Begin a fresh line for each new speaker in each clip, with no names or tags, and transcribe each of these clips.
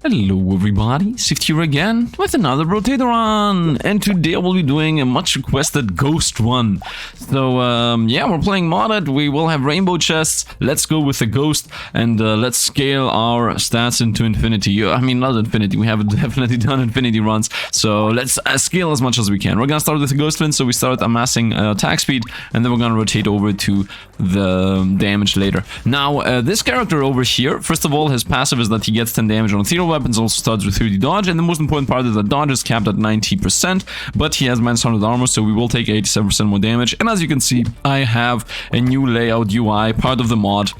Hello everybody, Sifd here again with another Brotato run, and today we'll be doing a much requested ghost run. So yeah, we're playing modded, we will have rainbow chests, let's go with the ghost, and let's scale our stats into infinity. I mean, not infinity, we have definitely done infinity runs, so let's scale as much as we can. We're gonna start with the ghost flint, so we start amassing attack speed, and then we're gonna rotate over to the damage later. Now, this character over here, first of all, his passive is that he gets 10 damage on Xieroeh weapons, also starts with 30 dodge, and the most important part is that dodge is capped at 90%, but he has minus 100 armor, so we will take 87% more damage. And as you can see, I have a new layout UI, part of the mod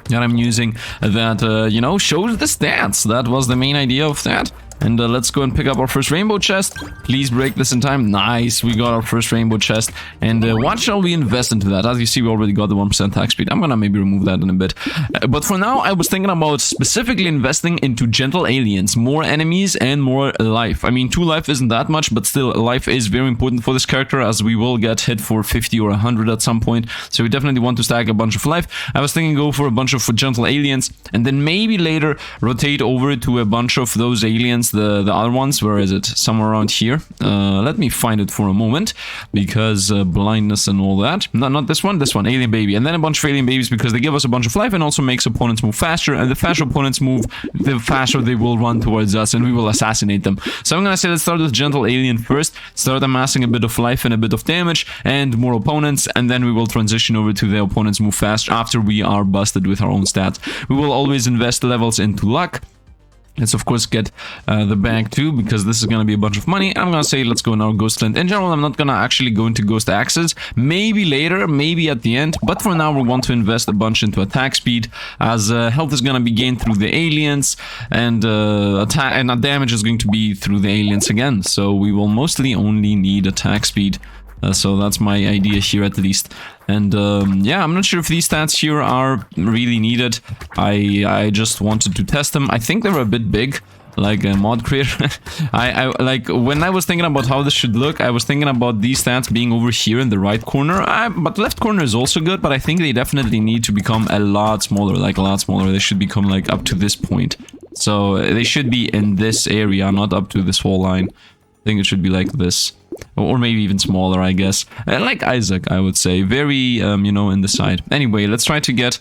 that I'm using, that, you know, shows the stats. That was the main idea of that. And let's go and pick up our first rainbow chest. Please break this in time. Nice, we got our first rainbow chest. And what shall we invest into that? As you see, we already got the 1% attack speed. I'm gonna maybe remove that in a bit. But for now, I was thinking about specifically investing into gentle aliens. More enemies and more life. I mean, 2 life isn't that much, but still, life is very important for this character, as we will get hit for 50 or 100 at some point. So we definitely want to stack a bunch of life. I was thinking go for a bunch of gentle aliens, and then maybe later rotate over to a bunch of those aliens. The other ones, where is it? Somewhere around here. Let me find it for a moment, because blindness and all that. No, not this one, alien baby. And then a bunch of alien babies, because they give us a bunch of life and also makes opponents move faster. And the faster opponents move, the faster they will run towards us, and we will assassinate them. So I'm gonna say let's start with gentle alien first, start amassing a bit of life and a bit of damage and more opponents, and then we will transition over to the opponents move faster after we are busted with our own stats. We will always invest levels into luck. Let's of course get the bag too, because this is gonna be a bunch of money. I'm gonna say let's go in our ghost flint. In general, I'm not gonna actually go into ghost axes. Maybe later, maybe at the end, but for now we want to invest a bunch into attack speed, as health is gonna be gained through the aliens, and attack and damage is going to be through the aliens again. So we will mostly only need attack speed. So that's my idea here, at least. And yeah, I'm not sure if these stats here are really needed. I just wanted to test them. I think they were a bit big, like a mod creator. I like, when I was thinking about how this should look, I was thinking about these stats being over here in the right corner. But left corner is also good, but I think they definitely need to become a lot smaller, like a lot smaller. They should become like up to this point. So they should be in this area, not up to this whole line. I think it should be like this. Or maybe even smaller, I guess. Like Isaac, I would say. Very, you know, in the side. Anyway, let's try to get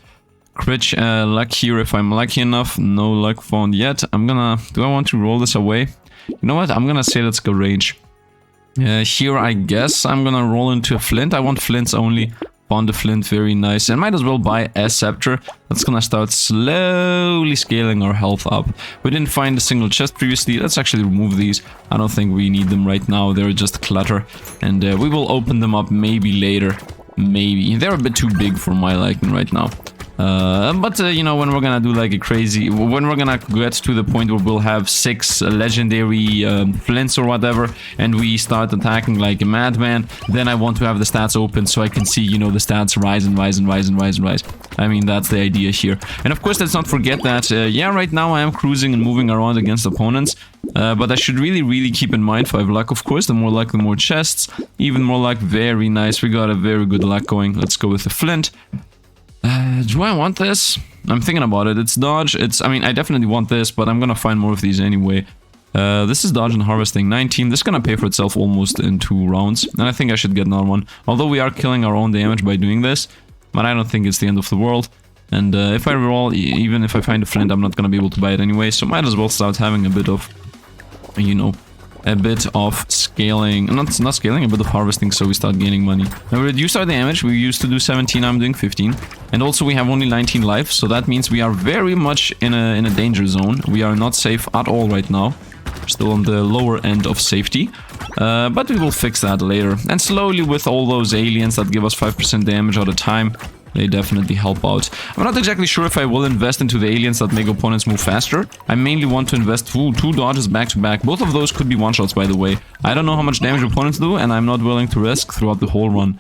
crit luck here if I'm lucky enough. No luck found yet. I'm gonna... Do I want to roll this away? You know what? I'm gonna say let's go range. Here, I guess I'm gonna roll into a flint. I want flints only. Found a flint, very nice. And might as well buy a scepter. That's gonna start slowly scaling our health up. We didn't find a single chest previously. Let's actually remove these. I don't think we need them right now. They're just clutter. And we will open them up maybe later. Maybe. They're a bit too big for my liking right now. But you know, when we're gonna do like a crazy... When we're gonna get to the point where we'll have 6 legendary flints or whatever, and we start attacking like a madman, then I want to have the stats open so I can see, you know, the stats rise and rise and rise and rise and rise. I mean, that's the idea here. And of course, let's not forget that, yeah, right now I am cruising and moving around against opponents, but I should really keep in mind 5 luck, of course. The more luck, the more chests. Even more luck, very nice. We got a very good luck going. Let's go with the flint. Do I want this? I'm thinking about it. It's dodge. I mean, I definitely want this, but I'm gonna find more of these anyway. This is dodge and harvesting 19. This is gonna pay for itself almost in 2 rounds. And I think I should get another one. Although we are killing our own damage by doing this. But I don't think it's the end of the world. And if I roll, even if I find a flint, I'm not gonna be able to buy it anyway. So might as well start having a bit of, you know, a bit of scaling, not scaling, a bit of harvesting, so we start gaining money. Now we reduce our damage. We used to do 17, I'm doing 15. And also we have only 19 life, so that means we are very much in a danger zone. We are not safe at all right now. We're still on the lower end of safety. But we will fix that later. And slowly, with all those aliens that give us 5% damage at a time, they definitely help out. I'm not exactly sure if I will invest into the aliens that make opponents move faster. I mainly want to invest 2 dodges back to back. Both of those could be one-shots, by the way. I don't know how much damage opponents do, and I'm not willing to risk throughout the whole run.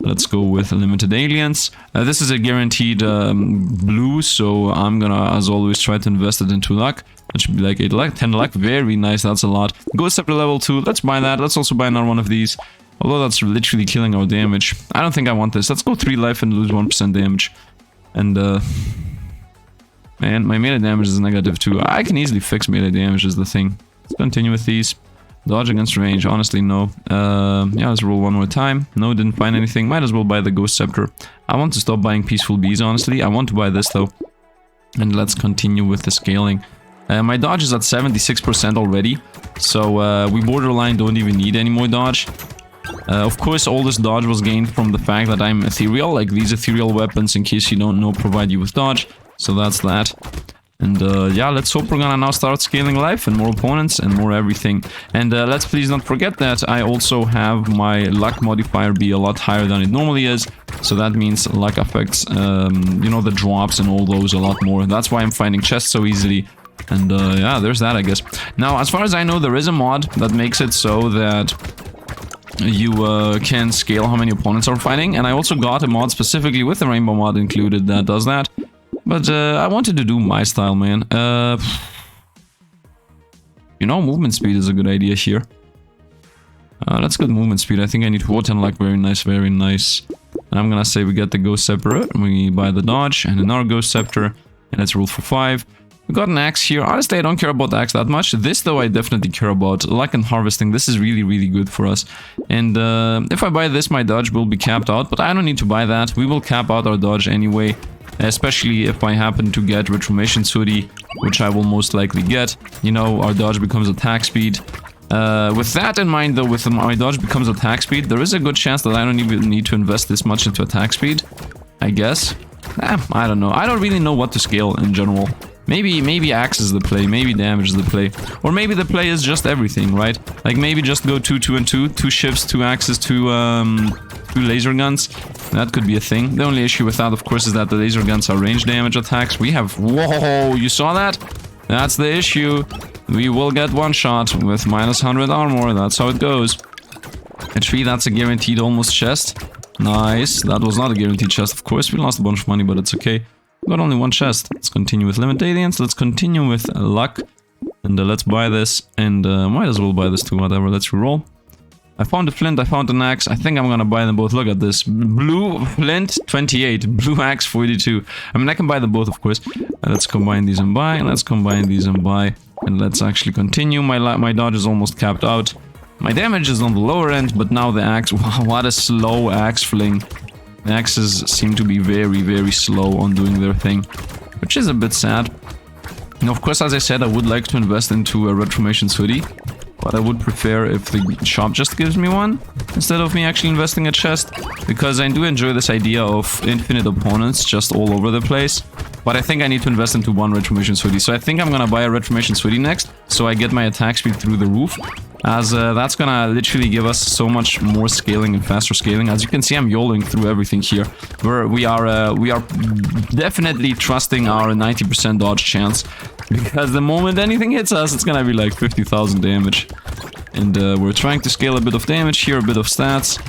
Let's go with limited aliens. This is a guaranteed blue, so I'm gonna, as always, try to invest it into luck. That should be like 8 luck, 10 luck. Very nice, that's a lot. Go scepter level 2. Let's buy that. Let's also buy another one of these. Although that's literally killing our damage. I don't think I want this. Let's go 3 life and lose 1% damage. And Man, my melee damage is negative too. I can easily fix melee damage is the thing. Let's continue with these. Dodge against range, honestly no. Yeah, let's roll one more time. No, didn't find anything. Might as well buy the Ghost Scepter. I want to stop buying Peaceful Bees, honestly. I want to buy this though. And let's continue with the scaling. My dodge is at 76% already. So we borderline don't even need any more dodge. Of course, all this dodge was gained from the fact that I'm ethereal. Like these ethereal weapons, in case you don't know, provide you with dodge. So that's that. And yeah, let's hope we're gonna now start scaling life and more opponents and more everything. And let's please not forget that I also have my luck modifier be a lot higher than it normally is. So that means luck affects, you know, the drops and all those a lot more. That's why I'm finding chests so easily. And yeah, there's that, I guess. Now, as far as I know, there is a mod that makes it so that you can scale how many opponents are fighting. And I also got a mod specifically with the rainbow mod included that does that. But I wanted to do my style, man. You know, movement speed is a good idea here. Let's get movement speed. I think I need 410 luck. Very nice, very nice. And I'm gonna say we get the Ghost Scepter. We buy the dodge and another Ghost Scepter. And let's roll for 5. We got an axe here. Honestly, I don't care about the axe that much. This, though, I definitely care about. Luck and harvesting. This is really, really good for us. And if I buy this, my dodge will be capped out. But I don't need to buy that. We will cap out our dodge anyway. Especially if I happen to get Retrimation's Hoodie, which I will most likely get. You know, our dodge becomes attack speed. With that in mind, though, with my dodge becomes attack speed, there is a good chance that I don't even need to invest this much into attack speed. I guess. I don't know. I don't really know what to scale in general. Maybe axe is the play, maybe damage is the play. Or maybe the play is just everything, right? Like maybe just go 2, 2, and 2. 2 shifts, 2 axes, 2 laser guns. That could be a thing. The only issue with that, of course, is that the laser guns are range damage attacks. We have... Whoa! You saw that? That's the issue. We will get one shot with minus 100 armor. That's how it goes. HP, that's a guaranteed almost chest. Nice. That was not a guaranteed chest, of course. We lost a bunch of money, but it's okay. Got only one chest. Let's continue with Limit Aliens. Let's continue with luck. And let's buy this. And might as well buy this too, whatever. Let's reroll. I found a flint, I found an axe. I think I'm gonna buy them both. Look at this. Blue flint, 28. Blue axe, 42. I mean, I can buy them both, of course. Let's combine these and buy. And let's combine these and buy. And let's actually continue. My dodge is almost capped out. My damage is on the lower end, but now the axe... Wow, what a slow axe fling. The axes seem to be very, very slow on doing their thing. Which is a bit sad. Now, of course, as I said, I would like to invest into a Retrimation's Hoodie. But I would prefer if the shop just gives me one, instead of me actually investing a chest. Because I do enjoy this idea of infinite opponents just all over the place. But I think I need to invest into one Retrimation's Hoodie. So I think I'm gonna buy a Retrimation's Hoodie next, so I get my attack speed through the roof. As that's gonna literally give us so much more scaling and faster scaling. As you can see, I'm YOLOing through everything here. We are definitely trusting our 90% dodge chance. Because the moment anything hits us, it's gonna be like 50,000 damage. And we're trying to scale a bit of damage here, a bit of stats.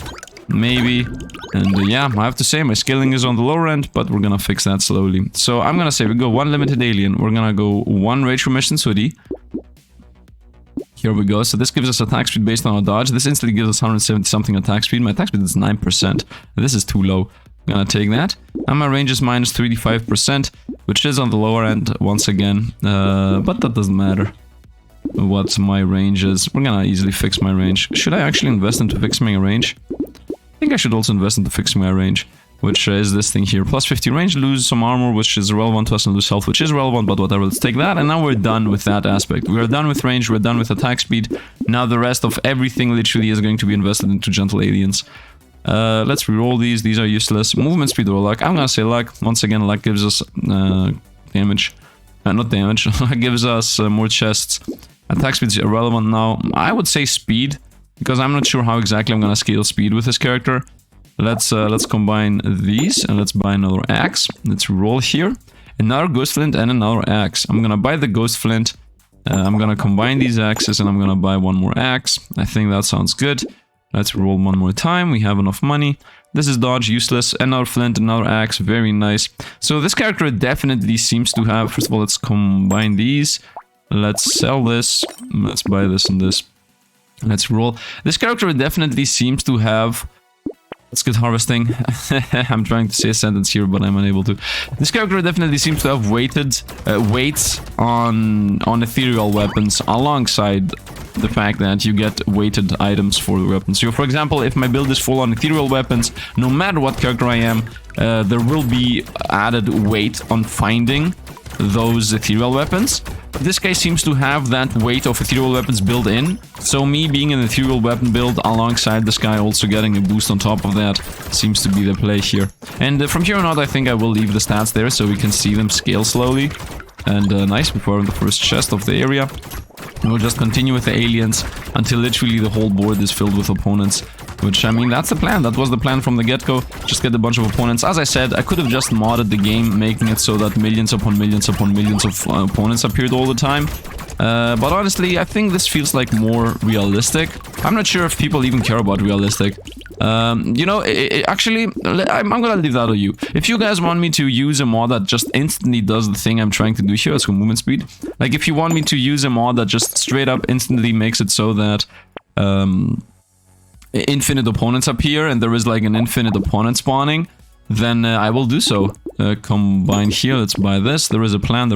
Maybe. And yeah, I have to say, my scaling is on the lower end, but we're gonna fix that slowly. So I'm gonna say we go one Limited Alien. We're gonna go one Retrimation's Hoodie. Here we go. So this gives us attack speed based on our dodge. This instantly gives us 170 something attack speed. My attack speed is 9%. This is too low. I'm gonna take that. And my range is minus 35%, which is on the lower end once again. But that doesn't matter what my range is. We're gonna easily fix my range. Should I actually invest into fixing my range? I think I should also invest into fixing my range, which is this thing here. Plus 50 range, lose some armor, which is relevant to us, and lose health, which is relevant, but whatever. Let's take that, and now we're done with that aspect. We are done with range, we're done with attack speed. Now the rest of everything literally is going to be invested into gentle aliens. Let's reroll these. These are useless. Movement speed or luck. I'm gonna say luck. Once again, luck gives us damage. Not damage. Luck gives us more chests. Attack speed is irrelevant now. I would say speed, because I'm not sure how exactly I'm gonna scale speed with this character. Let's combine these and let's buy another axe. Let's roll here. Another ghost flint and another axe. I'm gonna buy the ghost flint. I'm gonna combine these axes and I'm gonna buy one more axe. I think that sounds good. Let's roll one more time. We have enough money. This is dodge, useless. Another flint, another axe. Very nice. So this character definitely seems to have... First of all, let's combine these. Let's sell this. Let's buy this and this. Let's roll. This character definitely seems to have Let's get harvesting. I'm trying to say a sentence here, but I'm unable to. This character definitely seems to have weights on ethereal weapons alongside the fact that you get weighted items for the weapons. So, for example, if my build is full on ethereal weapons, no matter what character I am, there will be added weight on finding those ethereal weapons. But this guy seems to have that weight of ethereal weapons built in. So me being an ethereal weapon build alongside this guy also getting a boost on top of that seems to be the play here. And from here on out, I think I will leave the stats there so we can see them scale slowly. And nice, before the first chest of the area. And we'll just continue with the aliens until literally the whole board is filled with opponents. Which, I mean, that's the plan. That was the plan from the get-go. Just get a bunch of opponents. As I said, I could have just modded the game, making it so that millions upon millions upon millions of opponents appeared all the time. But honestly, I think this feels like more realistic. I'm not sure if people even care about realistic. You know, actually, I'm gonna leave that to you. If you guys want me to use a mod that just instantly does the thing I'm trying to do here, let's go movement speed. Like, if you want me to use a mod that just straight up instantly makes it so that infinite opponents appear and there is like an infinite opponent spawning, then I will do so. Combine here, let's buy this. There is a plan,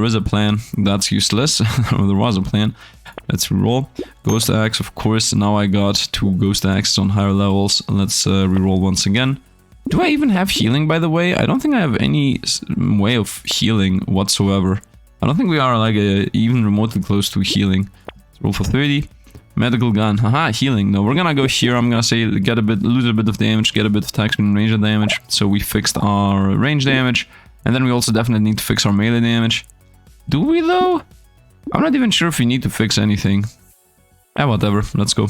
That's useless. There was a plan. Let's reroll. Ghost axe, of course. Now I got 2 ghost axes on higher levels. Let's reroll once again. Do I even have healing, by the way? I don't think I have any way of healing whatsoever. I don't think we are like even remotely close to healing. Let's roll for 30. Medical gun. Haha, healing. No, we're gonna go here. I'm gonna say lose a bit of damage, get a bit of attack speed and range damage. So we fixed our range damage. And then we also definitely need to fix our melee damage. Do we though? I'm not even sure if we need to fix anything. Whatever. Let's go.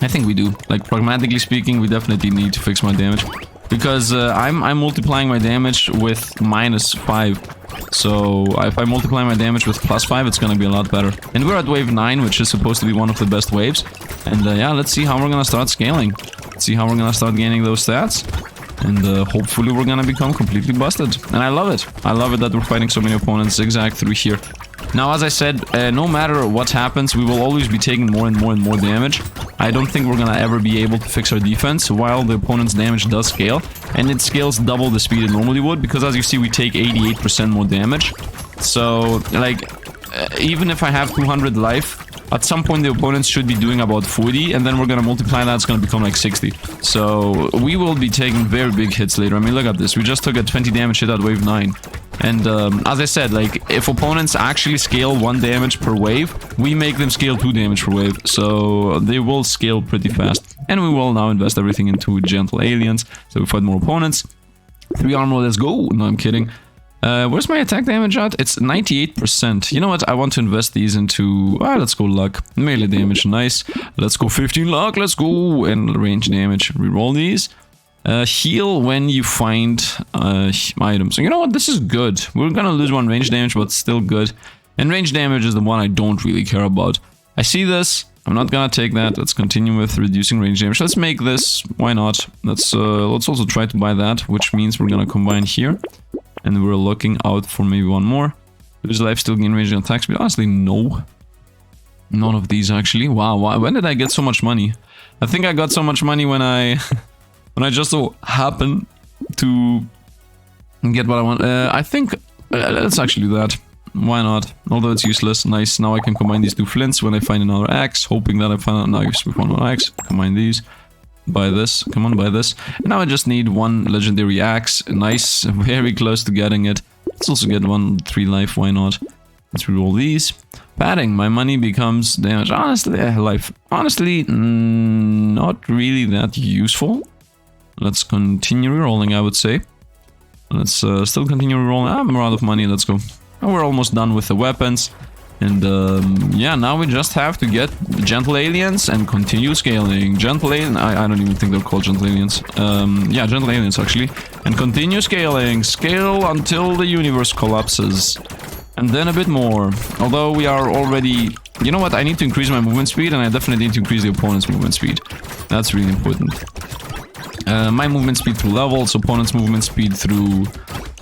I think we do. Like, pragmatically speaking, we definitely need to fix my damage. Because I'm multiplying my damage with -5. So if I multiply my damage with +5, it's gonna be a lot better. And we're at wave 9, which is supposed to be one of the best waves. And yeah, let's see how we're gonna start scaling. Let's see how we're gonna start gaining those stats. And hopefully we're gonna become completely busted. And I love it. I love it that we're fighting so many opponents zigzag through here. Now, as I said, no matter what happens, we will always be taking more and more and more damage. I don't think we're gonna ever be able to fix our defense while the opponent's damage does scale. And it scales double the speed it normally would, because as you see, we take 88% more damage. So, like, even if I have 200 life, at some point the opponents should be doing about 40, and then we're gonna multiply that, it's gonna become like 60. So, we will be taking very big hits later. I mean, look at this. We just took a 20 damage hit at wave 9. And as I said, like, if opponents actually scale 1 damage per wave, we make them scale 2 damage per wave. So they will scale pretty fast. And we will now invest everything into gentle aliens. So we fight more opponents. 3 armor, let's go. No, I'm kidding. Where's my attack damage at? It's 98%. You know what? I want to invest these into... let's go luck. Melee damage, nice. Let's go 15 luck, let's go. And range damage. Reroll these. Heal when you find items. So you know what? This is good. We're gonna lose 1 range damage, but still good. And range damage is the one I don't really care about. I see this. I'm not gonna take that. Let's continue with reducing range damage. Let's make this. Why not? Let's also try to buy that, which means we're gonna combine here. And we're looking out for maybe 1 more. Does life still gain range and attack speed? Honestly, no. None of these, actually. Wow, when did I get so much money? I think I got so much money when I... when I just so happen to get what I want. I think... let's actually do that. Why not? Although it's useless. Nice. Now I can combine these 2 flints when I find another axe. Hoping that I find another axe with 1 more axe. Combine these. Buy this. Come on, buy this. And now I just need 1 legendary axe. Nice. Very close to getting it. Let's also get 1 3 life. Why not? Let's reroll these. Padding. My money becomes damage. Honestly, life. Honestly, not really that useful. Let's continue rerolling, I would say. Let's still continue rerolling. I'm out of money, let's go. And we're almost done with the weapons. And yeah, now we just have to get gentle aliens and continue scaling. Gentle aliens, I don't even think they're called gentle aliens. Yeah, gentle aliens actually. And continue scaling. Scale until the universe collapses. And then a bit more. Although we are already... You know what, I need to increase my movement speed, and I definitely need to increase the opponent's movement speed. That's really important. My movement speed through levels, opponent's movement speed through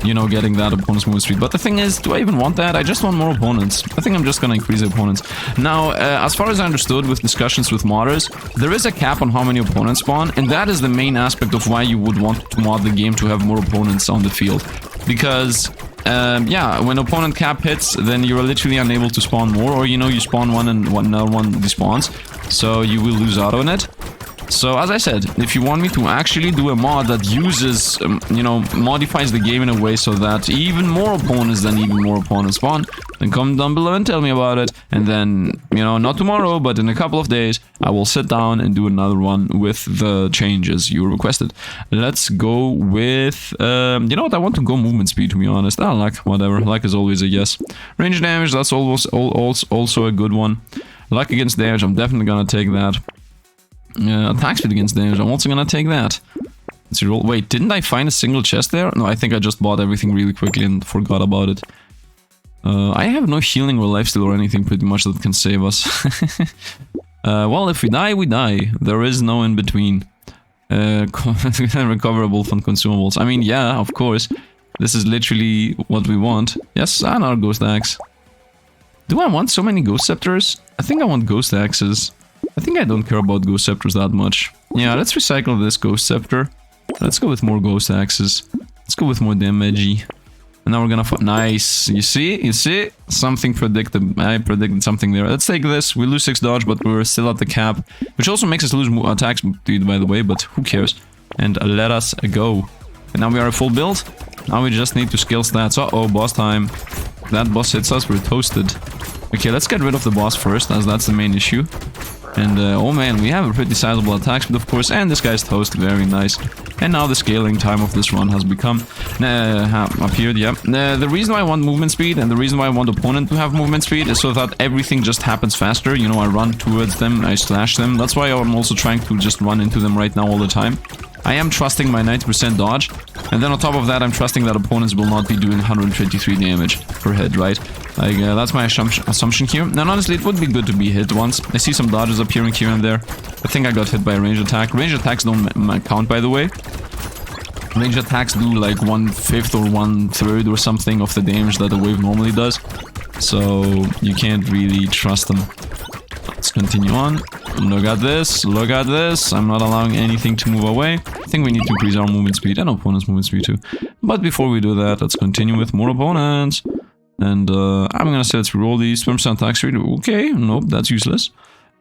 you know, getting that opponent's movement speed. But the thing is, do I even want that? I just want more opponents. I think I'm just gonna increase the opponents. Now, as far as I understood with discussions with modders, there is a cap on how many opponents spawn, and that is the main aspect of why you would want to mod the game to have more opponents on the field. Because, yeah, when opponent cap hits, then you're literally unable to spawn more, or, you know, you spawn one and another one despawns, so you will lose out on it. So, as I said, if you want me to actually do a mod that uses, you know, modifies the game in a way so that even more opponents spawn, then comment down below and tell me about it. And then, you know, not tomorrow, but in a couple of days, I will sit down and do another one with the changes you requested. Let's go with, you know what, I want to go movement speed, to be honest. Ah, luck, whatever. Luck is always a yes. Range damage, that's also a good one. Luck against damage, I'm definitely gonna take that. Attack speed against damage, I'm also gonna take that. Let's roll. Wait, didn't I find a single chest there? No, I think I just bought everything really quickly and forgot about it. I have no healing or lifesteal or anything pretty much that can save us. Well, if we die, we die. There is no in between. Recoverable from consumables. I mean, yeah, of course. This is literally what we want. Yes, and our ghost axe. Do I want so many ghost scepters? I think I want ghost axes. I think I don't care about ghost scepters that much. Yeah, let's recycle this ghost scepter. Let's go with more ghost axes. Let's go with more damage. And now we're gonna nice. You see? Something predicted. I predicted something there. Let's take this. We lose 6 dodge, but we're still at the cap. Which also makes us lose attack speed, by the way, but who cares? And let us go. And now we are a full build. Now we just need to skill stats. Uh-oh, boss time. If that boss hits us, we're toasted. Okay, let's get rid of the boss first, as that's the main issue. And, oh man, we have a pretty sizable attack speed, of course, and this guy's toast, very nice. And now the scaling time of this run has become, appeared, yeah. The reason why I want movement speed, and the reason why I want opponent to have movement speed, is so that everything just happens faster. You know, I run towards them, I slash them. That's why I'm also trying to just run into them right now all the time. I am trusting my 90% dodge, and then on top of that, I'm trusting that opponents will not be doing 123 damage per hit, right? Like, that's my assumption here. And honestly, it would be good to be hit once. I see some dodges appearing here and there. I think I got hit by a range attack. Range attacks don't count, by the way. Range attacks do like 1/5 or 1/3 or something of the damage that a wave normally does. So, you can't really trust them. Let's continue on. Look at this, look at this. I'm not allowing anything to move away. I think we need to increase our movement speed and opponent's movement speed too. But before we do that, let's continue with more opponents. And I'm gonna say let's reroll these. 20% attack speed. Okay, nope, that's useless.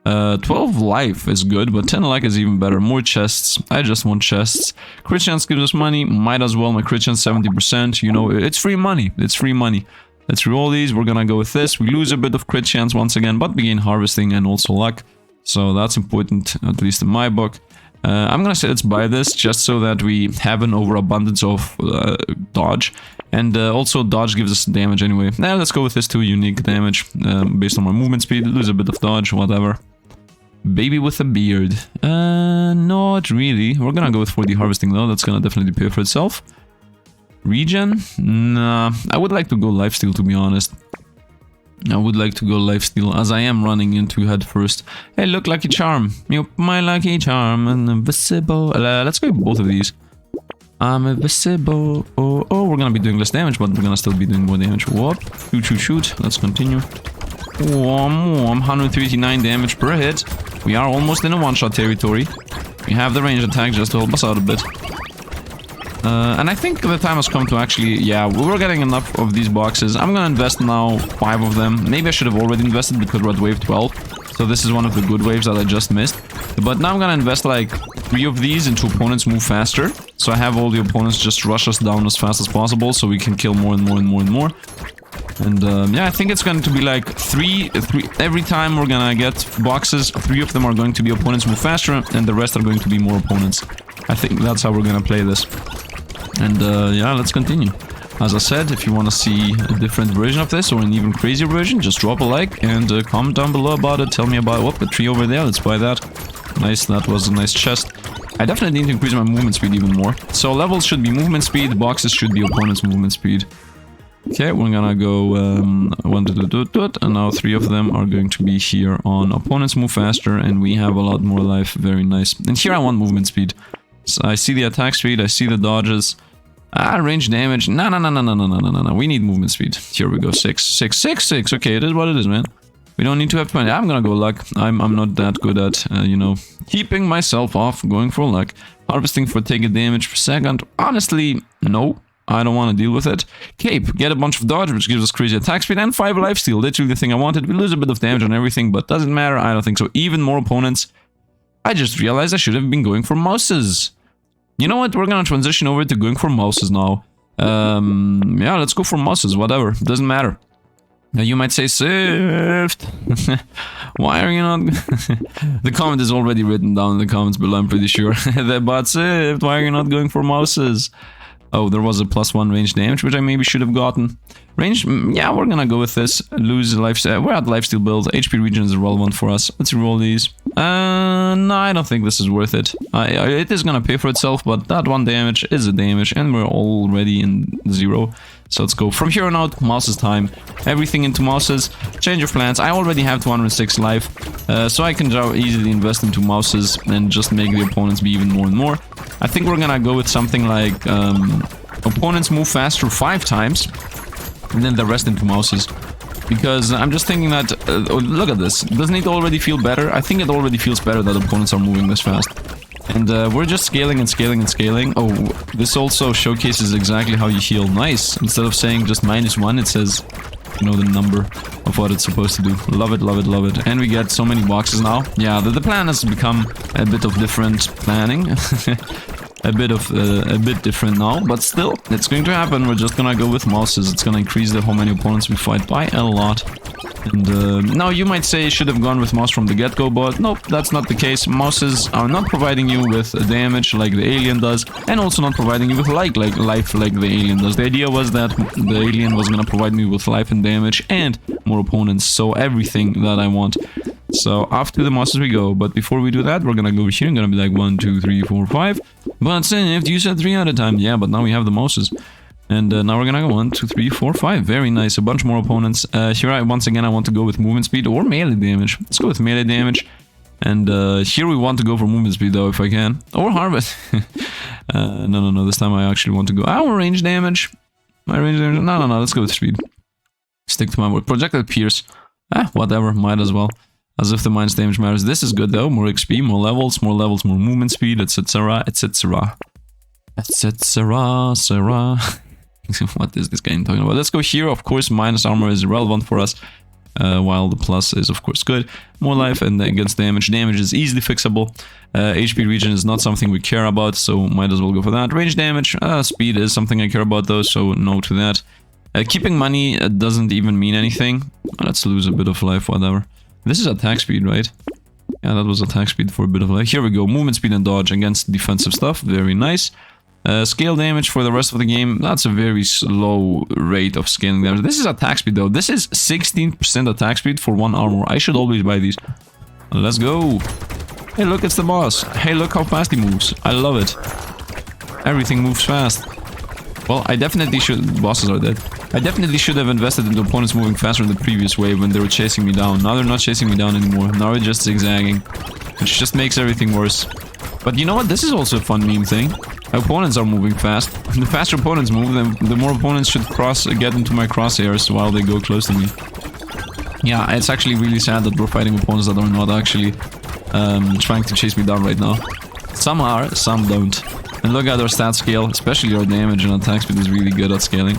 12 life is good, but 10 luck is even better. More chests. I just want chests. Crit chance gives us money. Might as well. My crit chance 70%. You know, it's free money. It's free money. Let's reroll these. We're gonna go with this. We lose a bit of crit chance once again, but we gain harvesting and also luck. So that's important, at least in my book. I'm gonna say let's buy this just so that we have an overabundance of dodge. And also dodge gives us damage anyway. Now let's go with this too, unique damage. Based on my movement speed, lose a bit of dodge, whatever. Baby with a beard. Not really. We're gonna go with 4D harvesting though, that's gonna definitely pay for itself. Regen? Nah, I would like to go lifesteal, to be honest. I would like to go lifesteal, as I am running into head first. Hey, look, lucky charm. Yup, my lucky charm, and invisible. Let's go with both of these. I'm invisible. Oh, we're gonna be doing less damage, but we're gonna still be doing more damage. Whoop. Shoot. Let's continue. 139 damage per hit. We are almost in a one-shot territory. We have the range attack just to help us out a bit. And I think the time has come to actually, yeah, we're getting enough of these boxes. I'm gonna invest now 5 of them. Maybe I should have already invested because we're at wave 12. So this is one of the good waves that I just missed. But now I'm gonna invest like 3 of these into opponents move faster. So I have all the opponents just rush us down as fast as possible so we can kill more and more and more and more. And yeah, I think it's going to be like 3 every time we're gonna get boxes. 3 of them are going to be opponents move faster and the rest are going to be more opponents. I think that's how we're gonna play this. And yeah, let's continue. As I said, if you want to see a different version of this or an even crazier version, just drop a like and comment down below about it. Tell me about what the tree over there. Let's buy that. Nice, that was a nice chest. I definitely need to increase my movement speed even more. So levels should be movement speed, boxes should be opponent's movement speed. Okay, we're gonna go 1, 2, 2, 2, and now 3 of them are going to be here on opponents move faster, and we have a lot more life. Very nice. And here I want movement speed. So I see the attack speed, I see the dodges. Range damage. No. We need movement speed. Here we go. 6, 6, 6, 6. Okay, it is what it is, man. We don't need to have 20. I'm gonna go luck. I'm not that good at, you know, keeping myself off, going for luck. Harvesting for taking damage per second. Honestly, no. I don't want to deal with it. Cape. Get a bunch of dodge, which gives us crazy attack speed, and 5 lifesteal. Literally the thing I wanted. We lose a bit of damage on everything, but doesn't matter. I don't think so. Even more opponents. I just realized I should have been going for mouses. You know what? We're gonna transition over to going for mouses now. Yeah, let's go for mouses. Whatever. Doesn't matter. Now you might say, Sifd, why are you not... The comment is already written down in the comments below, I'm pretty sure. But Sifd, why are you not going for mouses? Oh, there was a +1 range damage, which I maybe should have gotten. Range, yeah, we're gonna go with this. Lose life, we're at lifesteal build. HP regen is relevant for us. Let's reroll these. No, I don't think this is worth it. It is gonna pay for itself, but that 1 damage is a damage, and we're already in 0. So let's go. From here on out, mouses time. Everything into mouses. Change of plans. I already have 206 life, so I can easily invest into mouses and just make the opponents be even more and more. I think we're gonna go with something like opponents move faster 5 times, and then the rest into mouses. Because I'm just thinking that, look at this. Doesn't it already feel better? I think it already feels better that opponents are moving this fast. And we're just scaling and scaling and scaling. Oh, this also showcases exactly how you heal. Nice. Instead of saying just -1, it says, you know, the number of what it's supposed to do. Love it, love it, love it. And we get so many boxes now. Yeah, the plan has become a bit of different planning. a bit different now, but still, it's going to happen. We're just gonna go with mouses. It's gonna increase how many opponents we fight by a lot. And now you might say should have gone with mouse from the get-go, but nope, that's not the case. Mouses are not providing you with damage like the alien does, and also not providing you with life like the alien does. The idea was that the alien was gonna provide me with life and damage and more opponents, so everything that I want. So after the mouses we go, but before we do that, we're gonna go over here and gonna be like 1, 2, 3, 4, 5. But if you said 3 at a time, yeah, but now we have the mouses. And now we're gonna go 1, 2, 3, 4, 5. Very nice, a bunch more opponents. Here, once again, I want to go with movement speed or melee damage. Let's go with melee damage. And here we want to go for movement speed though, if I can. Or harvest. No, this time I actually want to go. Our range damage. My range damage. No, let's go with speed. Stick to my word. Projectile pierce. Whatever, might as well. As if the minus damage matters. This is good though. More XP, more levels, more movement speed, etc, etc. Etc, etc. What is this guy talking about? Let's go here. Of course, minus armor is irrelevant for us. While the plus is of course good. More life and against damage. Damage is easily fixable. HP regen is not something we care about, so might as well go for that. Range damage, speed is something I care about though, so no to that. Keeping money doesn't even mean anything. Let's lose a bit of life, whatever. This is attack speed, right? Yeah, that was attack speed for a bit of life. Here we go. Movement speed and dodge against defensive stuff. Very nice. Scale damage for the rest of the game. That's a very slow rate of scaling damage. This is attack speed though. This is 16% attack speed for 1 armor. I should always buy these. Let's go. Hey, look, it's the boss. Hey, look how fast he moves. I love it. Everything moves fast. Well, I definitely should... Bosses are dead. I definitely should have invested into opponents moving faster in the previous wave when they were chasing me down. Now they're not chasing me down anymore. Now they're just zigzagging. Which just makes everything worse. But you know what? This is also a fun meme thing. Opponents are moving fast. The faster opponents move, the more opponents should get into my crosshairs while they go close to me. Yeah, it's actually really sad that we're fighting opponents that are not actually trying to chase me down right now. Some are, some don't. And look at our stat scale, especially our damage and attack speed is really good at scaling.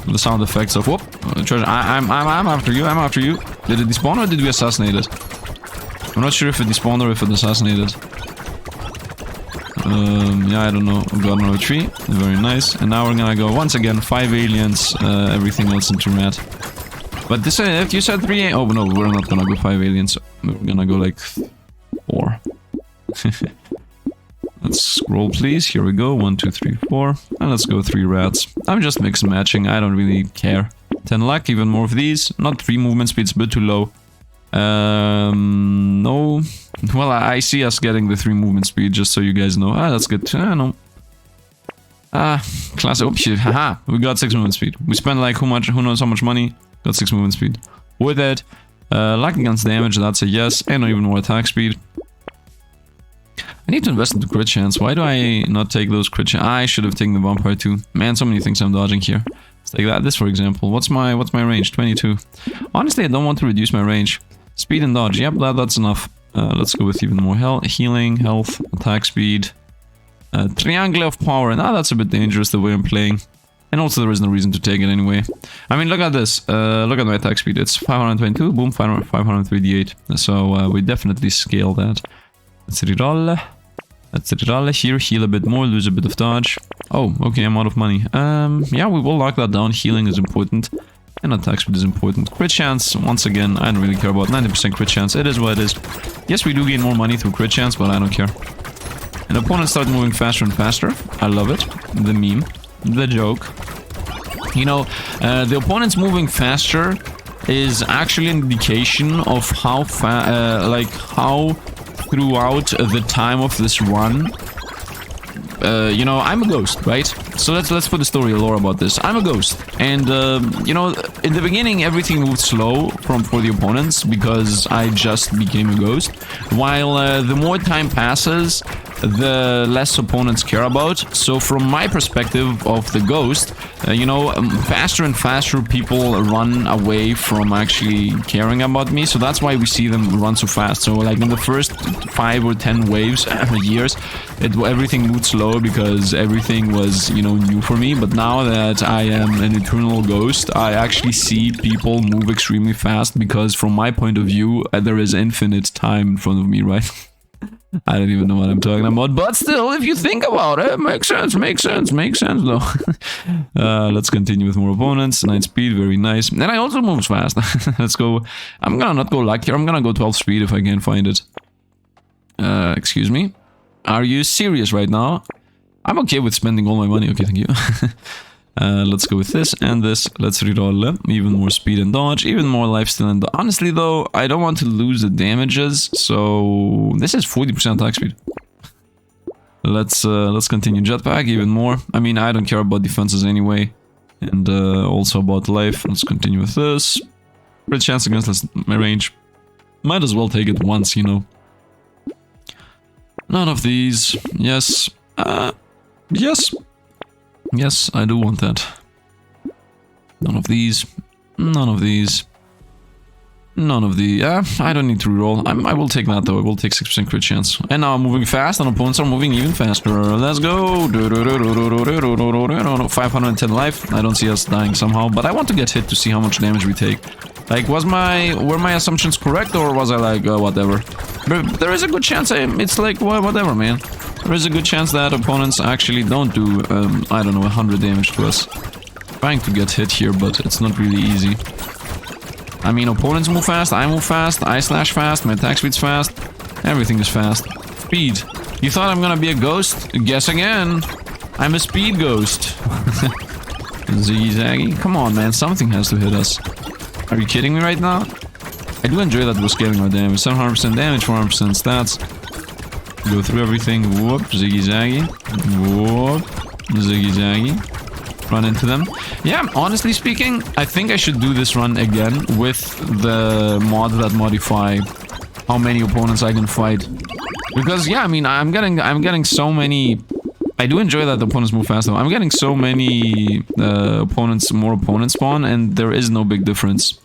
The sound effects of whoop. I'm after you, I'm after you. Did it despawn or did we assassinate it? I'm not sure if it despawned or if it assassinated. Yeah, I don't know. We got another tree. Very nice. And now we're gonna go once again 5 aliens, everything else into rat. But this, if you said 3, oh no, we're not gonna go 5 aliens. We're gonna go like 4. Let's scroll, please. Here we go. 1, 2, 3, 4. And let's go 3 rats. I'm just mix and matching. I don't really care. 10 luck, even more of these. Not 3 movement speeds, a bit too low. No. Well, I see us getting the 3 movement speed, just so you guys know. That's good. No. Classic. Oh, shit. Haha. We got 6 movement speed. We spent like who knows how much money. Got 6 movement speed. With it, luck against damage, that's a yes. And even more attack speed. I need to invest into crit chance. Why do I not take those crit chance? I should have taken the vampire too. Man, so many things I'm dodging here. Let's take that. This, for example. What's my range? 22. Honestly, I don't want to reduce my range. Speed and dodge. Yep, that's enough. Let's go with even more healing, health, attack speed. Triangle of power. Now that's a bit dangerous the way I'm playing. And also there is no reason to take it anyway. I mean, look at this. Look at my attack speed. It's 522. Boom, 538. So we definitely scale that. Let's reroll. Let's reroll here. Heal a bit more. Lose a bit of dodge. Oh, okay. I'm out of money. Yeah, we will lock that down. Healing is important. And attack speed is important. Crit chance, once again, I don't really care about 90% crit chance. It is what it is. Yes, we do gain more money through crit chance, but I don't care. And opponents start moving faster and faster. I love it. The meme. The joke. You know, the opponents moving faster is actually an indication of how how throughout the time of this run, you know, I'm a ghost, right? So let's put the story lore about this. I'm a ghost, and you know, in the beginning everything moved slow for the opponents because I just became a ghost. While the more time passes, the less opponents care about. So from my perspective of the ghost, you know, faster and faster people run away from actually caring about me. So that's why we see them run so fast. So like in the first 5 or 10 waves, years, everything moved slow because everything was, you know, new for me. But now that I am an eternal ghost, I actually see people move extremely fast because from my point of view, there is infinite time in front of me, right? I don't even know what I'm talking about, but still, if you think about it, makes sense though. Let's continue with more opponents. 9 speed, very nice. And I also move fast. Let's go. I'm gonna not go luck here. I'm gonna go 12 speed if I can find it. Excuse me. Are you serious right now? I'm okay with spending all my money. Okay, thank you. Let's go with this and this. Let's reroll even more speed and dodge, even more lifesteal and honestly though, I don't want to lose the damages, so this is 40% attack speed. Let's continue jetpack even more. I mean, I don't care about defenses anyway, and also about life. Let's continue with this. Crit chance against my range. Might as well take it once, you know. None of these. Yes. Yes. Yes, I do want that. None of these. None of these. None of the... I don't need to reroll. I will take that though. I will take 6% crit chance. And now I'm moving fast and opponents are moving even faster. Let's go! 510 life. I don't see us dying somehow. But I want to get hit to see how much damage we take. Like, were my assumptions correct or was I like, whatever? But there is a good chance it's like, whatever, man. There is a good chance that opponents actually don't do, I don't know, 100 damage to us. Trying to get hit here, but it's not really easy. I mean, opponents move fast, I move fast, I slash fast, my attack speed's fast. Everything is fast. Speed. You thought I'm gonna be a ghost? Guess again. I'm a speed ghost. Ziggy-zaggy. Come on, man, something has to hit us. Are you kidding me right now? I do enjoy that we're scaling our damage. 700% damage, 400% stats. Go through everything. Whoop, ziggy-zaggy. Whoop, ziggy-zaggy. Run into them. Yeah, honestly speaking, I think I should do this run again with the mod that modify how many opponents I can fight. Because yeah, I mean, I'm getting so many. I do enjoy that the opponents move faster. I'm getting so many more opponents spawn, and there is no big difference.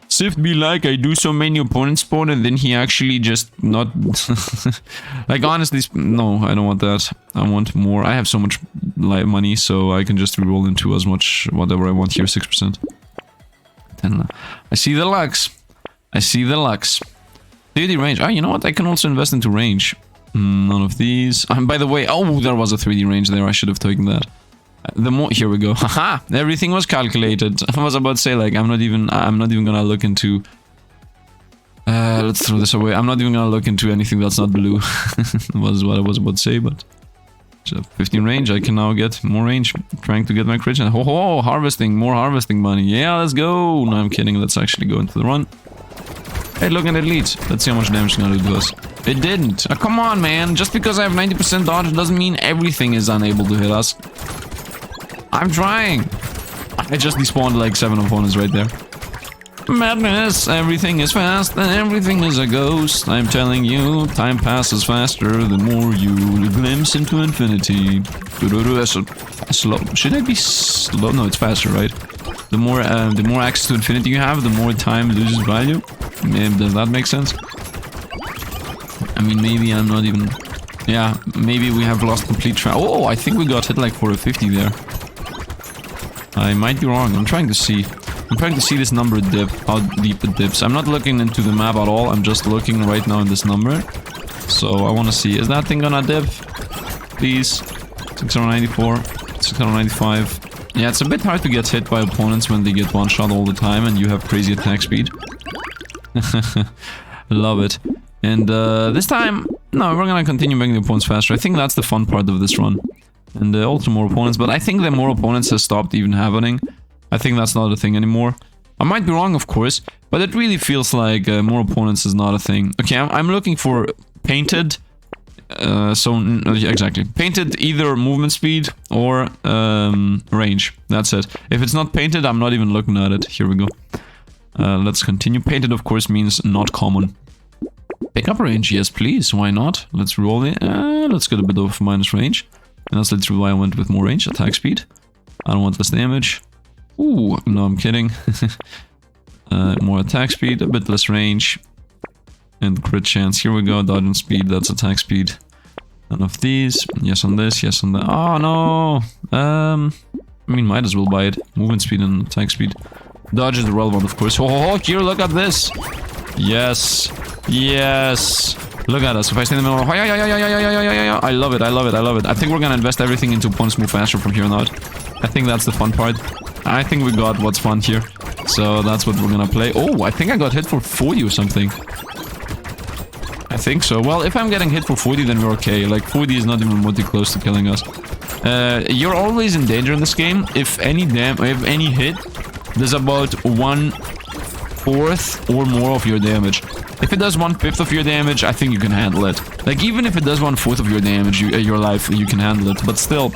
Sifd be like, I do so many opponents spawn, and then he actually just not... like, honestly, no, I don't want that. I want more. I have so much money, so I can just reroll into as much whatever I want here, 6%. 10. I see the lux. I see the lux. 3D range. Oh, you know what? I can also invest into range. None of these. By the way, oh, there was a 3D range there. I should have taken that. Here we go. Haha! Everything was calculated. I was about to say, like, I'm not even gonna look into... let's throw this away. I'm not even gonna look into anything that's not blue. Was what I was about to say, but... 15 range, I can now get more range. Trying to get my crit chance. Oh, harvesting, more harvesting money. Yeah, let's go! No, I'm kidding. Let's actually go into the run. Hey, look at it leads. Let's see how much damage it's gonna do to us. It didn't. Oh, come on, man. Just because I have 90% dodge doesn't mean everything is unable to hit us. I'm trying. I just despawned like 7 opponents right there. Madness, everything is fast and everything is a ghost. I'm telling you, time passes faster the more you glimpse into infinity. Slow. Should I be slow? No, it's faster, right? The more access to infinity you have, the more time loses value. Does that make sense? I mean, maybe I'm not even... Yeah, maybe we have lost complete track. Oh, I think we got hit like for a 50 there. I might be wrong. I'm trying to see. I'm trying to see this number dip, how deep it dips. I'm not looking into the map at all. I'm just looking right now in this number. So I want to see. Is that thing gonna dip? Please. 694. 695. Yeah, it's a bit hard to get hit by opponents when they get one shot all the time and you have crazy attack speed. Love it. And this time... No, we're gonna continue making the opponents faster. I think that's the fun part of this run. And also more opponents, but I think the more opponents has stopped even happening. I think that's not a thing anymore. I might be wrong, of course, but it really feels like more opponents is not a thing. Okay, I'm looking for painted. Exactly. Painted either movement speed or range. That's it. If it's not painted, I'm not even looking at it. Here we go. Let's continue. Painted, of course, means not common. Pick up range, yes please, why not? Let's roll it. Let's get a bit of minus range. And that's literally why I went with more range, attack speed. I don't want less damage. Ooh, no, I'm kidding. More attack speed, a bit less range. And crit chance, here we go, dodge and speed, that's attack speed. None of these, yes on this, yes on that. Oh no! I mean, might as well buy it. Movement speed and attack speed. Dodge is the relevant, of course. Oh, here, look at this! Yes! Yes! Look at us. If I stay in the middle, I love it, I love it, I love it. I think we're gonna invest everything into opponents move faster from here on out. I think that's the fun part. I think we got what's fun here. So that's what we're gonna play. Oh, I think I got hit for 40 or something. I think so. Well, if I'm getting hit for 40, then we're okay. Like, 40 is not even remotely close to killing us. You're always in danger in this game. If any hit, there's about 1/4 or more of your damage. If it does 1/5 of your damage, I think you can handle it. Like, even if it does 1/4 of your damage, your life, you can handle it. But still,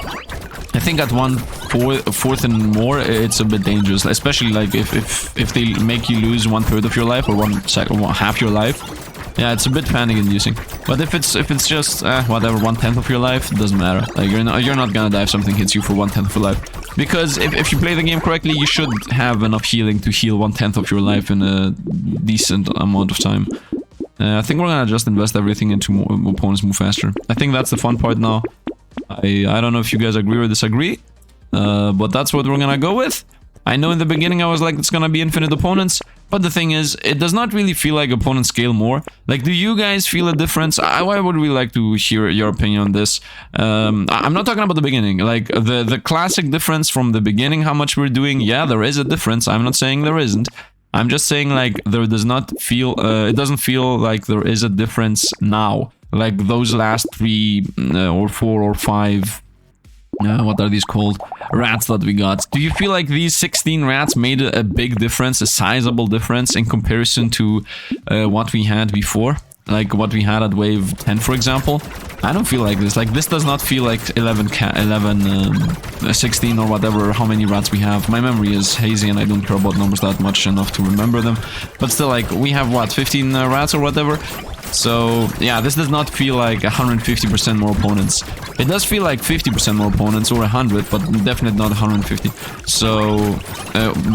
I think at 1/4 and more, it's a bit dangerous. Especially like if they make you lose 1/3 of your life or half your life. Yeah, it's a bit panic inducing. But if it's just whatever, 1/10 of your life, it doesn't matter. Like, you're not gonna die if something hits you for 1/10 of your life. Because if you play the game correctly, you should have enough healing to heal 1/10 of your life in a decent amount of time. I think we're gonna just invest everything into more opponents move faster. I think that's the fun part now. I don't know if you guys agree or disagree, but that's what we're gonna go with. I know in the beginning I was like, it's gonna be infinite opponents, but the thing is, it does not really feel like opponents scale more. Like, do you guys feel a difference? I would really like to hear your opinion on this. I'm not talking about the beginning, like the classic difference from the beginning, how much we're doing. Yeah, there is a difference. I'm not saying there isn't. I'm just saying, like, there does not feel, it doesn't feel like there is a difference now. Like those last 3 or 4 or 5, what are these called? Rats that we got. Do you feel like these 16 rats made a big difference, a sizable difference in comparison to what we had before? Like what we had at wave 10, for example? I don't feel like this. Like, this does not feel like 16 or whatever, how many rats we have. My memory is hazy and I don't care about numbers that much enough to remember them. But still, like, we have, what, 15 rats or whatever? So, yeah, this does not feel like 150% more opponents. It does feel like 50% more opponents or 100, but definitely not 150. So,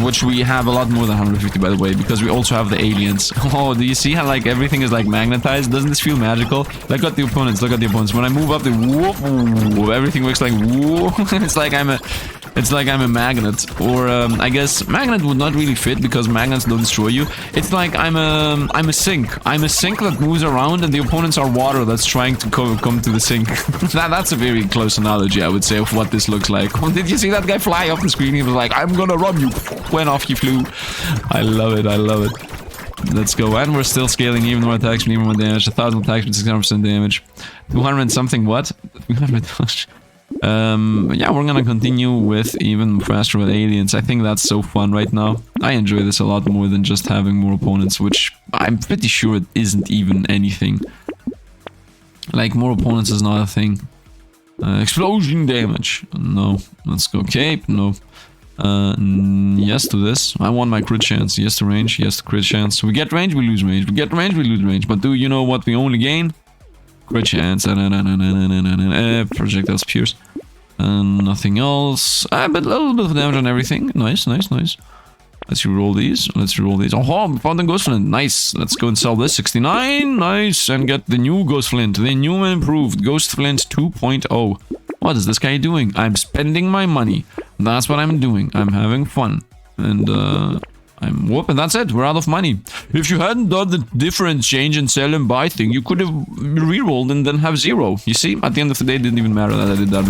which we have a lot more than 150, by the way, because we also have the aliens. Oh, do you see how, like, everything is, like, magnetized? Doesn't this feel magical? Look at the opponents, look at the opponents. When I move up, the whoop, everything works like whoop. It's like I'm a magnet. Or, I guess magnet would not really fit because magnets don't destroy you. It's like I'm a sink. I'm a sink that moves around and the opponents are water that's trying to come to the sink. That's a very close analogy, I would say, of what this looks like. Oh, did you see that guy fly off the screen? He was like, I'm gonna run you. When off he flew. I love it, I love it. Let's go. And we're still scaling even more attacks, even more damage. 1,000 attacks with 600% damage. 200 and something what? 200. Yeah, we're gonna continue with even faster with aliens. I think that's so fun right now. I enjoy this a lot more than just having more opponents, which I'm pretty sure it isn't even anything. Like, more opponents is not a thing. Explosion damage. No. Let's go cape. No. Yes to this. I want my crit chance. Yes to range. Yes to crit chance. We get range, we lose range. We get range, we lose range. But do you know what we only gain? Crit chance. Projectiles pierce. Nothing else. But a little bit of damage on everything. Nice, nice, nice. Let's reroll these. Let's reroll these. Oh, we found the Ghost Flint. Nice. Let's go and sell this. 69. Nice. And get the new Ghost Flint. The new and improved Ghost Flint 2.0. What is this guy doing? I'm spending my money. That's what I'm doing. I'm having fun. And, whoop, and that's it. We're out of money. If you hadn't done the different change and sell and buy thing, you could have rerolled and then have 0. You see, at the end of the day, it didn't even matter that I did that.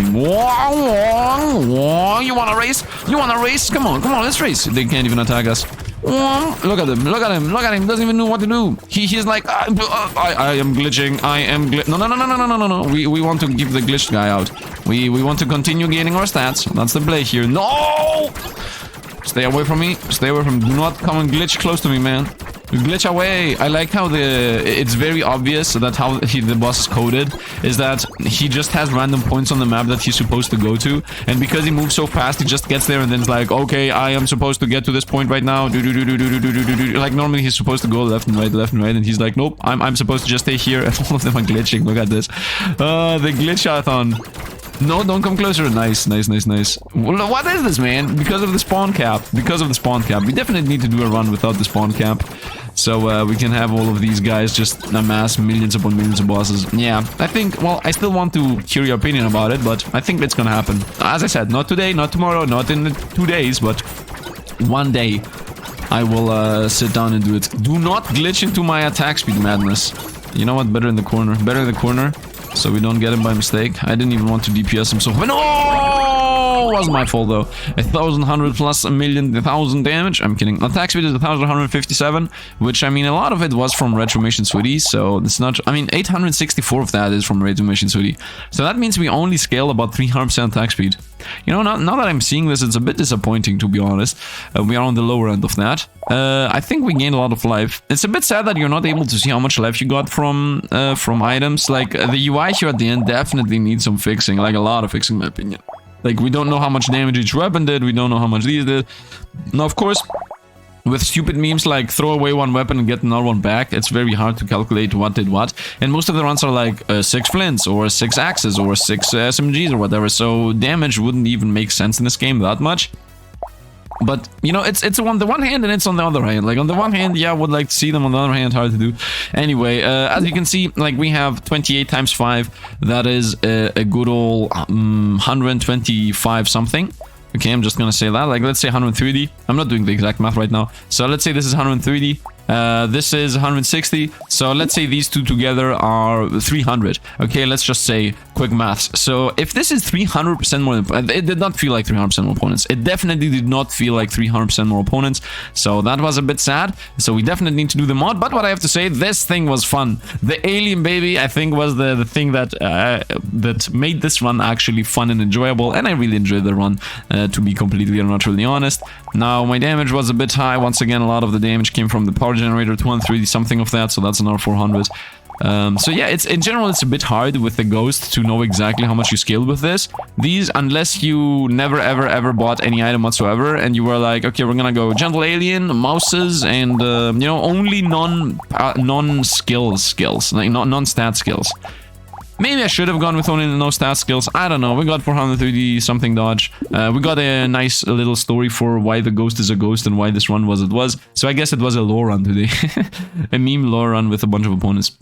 You want to race? You want to race? Come on, let's race. They can't even attack us. Look at him, look at him, look at him. Doesn't even know what to do. He's like, I am glitching. I am No. We want to give the glitched guy out. We want to continue gaining our stats. That's the play here. No! Stay away from me. Stay away from me. Do not come and glitch close to me, man. You glitch away. I like how it's very obvious that how the boss is coded is that he just has random points on the map that he's supposed to go to, and because he moves so fast, he just gets there and then it's like, okay, I am supposed to get to this point right now. Like normally he's supposed to go left and right, and he's like, nope, I'm supposed to just stay here. And all of them are glitching. Look at this. The glitch-a-thon. No, don't come closer. Nice, nice, nice, nice. Well, what is this, man? Because of the spawn cap. Because of the spawn cap. We definitely need to do a run without the spawn cap. So we can have all of these guys just amass millions upon millions of bosses. Yeah, I think, well, I still want to hear your opinion about it, but I think it's gonna happen. As I said, not today, not tomorrow, not in 2 days, but one day I will sit down and do it. Do not glitch into my attack speed, madness. You know what? Better in the corner. Better in the corner. So we don't get him by mistake. I didn't even want to DPS him, so... No! It wasn't my fault, though. 1,100 plus 1,000 damage. I'm kidding. Attack speed is 1,157, which, I mean, a lot of it was from Retromation Sweetie, so it's not... I mean, 864 of that is from Retromation Sweetie. So that means we only scale about 300% attack speed. You know, now that I'm seeing this, it's a bit disappointing, to be honest. We are on the lower end of that. I think we gained a lot of life. It's a bit sad that you're not able to see how much life you got from items. Like, the UI here at the end definitely needs some fixing. Like, a lot of fixing, in my opinion. Like, we don't know how much damage each weapon did. We don't know how much these did. Now, of course, with stupid memes like throw away one weapon and get another one back, it's very hard to calculate what did what. And most of the runs are like 6 flints or 6 axes or 6 SMGs or whatever. So damage wouldn't even make sense in this game that much. But, you know, it's on the one hand and it's on the other hand. Like, on the one hand, yeah, I would like to see them. On the other hand, hard to do. Anyway, as you can see, like, we have 28 times 5. That is a good old 125 something. Okay, I'm just gonna say that. Like, let's say 130. I'm not doing the exact math right now. So let's say this is 130. This is 160. So let's say these two together are 300. Okay, let's just say quick maths. So if this is 300% more, it did not feel like 300% more opponents. It definitely did not feel like 300% more opponents. So that was a bit sad. So we definitely need to do the mod. But what I have to say, this thing was fun. The alien baby, I think, was the thing that that made this run actually fun and enjoyable. And I really enjoyed the run, to be completely and utterly honest. Now, my damage was a bit high. Once again, a lot of the damage came from the power generator, 230 something of that, so that's another 400. So yeah, it's in general it's a bit hard with the ghost to know exactly how much you scale with this. These, unless you never ever bought any item whatsoever and you were like, okay, we're gonna go gentle alien, mouses, and you know, only non-skills skills, like non-stat skills. Maybe I should have gone with only no stat skills. I don't know. We got 430 something dodge. We got a nice little story for why the ghost is a ghost and why this run was it was. So I guess it was a lore run today. A meme lore run with a bunch of opponents.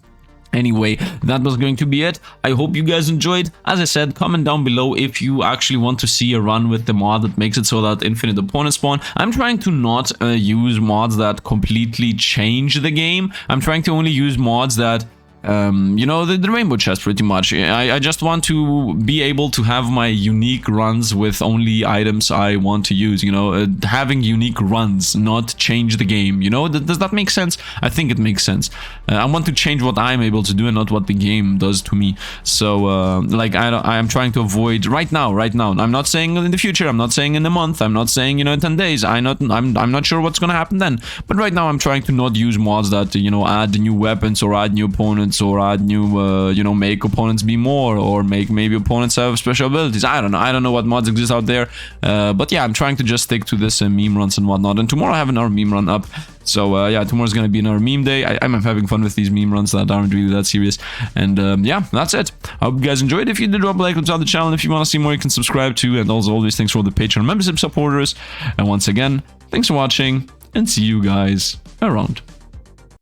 Anyway, that was going to be it. I hope you guys enjoyed. As I said, comment down below if you actually want to see a run with the mod that makes it so that infinite opponents spawn. I'm trying to not use mods that completely change the game. I'm trying to only use mods that you know, the rainbow chest pretty much. I just want to be able to have my unique runs with only items I want to use, you know, having unique runs, not change the game, you know. Does that make sense? I think it makes sense. I want to change what I'm able to do and not what the game does to me. So like I'm trying to avoid right now. I'm not saying in the future, I'm not saying in a month, I'm not saying, you know, in 10 days. I'm not sure what's gonna happen then. But right now I'm trying to not use mods that, you know, add new weapons or add new opponents opponents, or add new, you know, make opponents be more, or make maybe opponents have special abilities. I don't know. I don't know what mods exist out there. But yeah, I'm trying to just stick to this meme runs and whatnot. And tomorrow I have another meme run up. So yeah, tomorrow's gonna be another meme day. I'm having fun with these meme runs that aren't really that serious. And yeah, that's it. I hope you guys enjoyed. If you did, drop a like on the channel. If you want to see more, you can subscribe too. And also, always thanks for the Patreon membership supporters. And once again, thanks for watching, and see you guys around.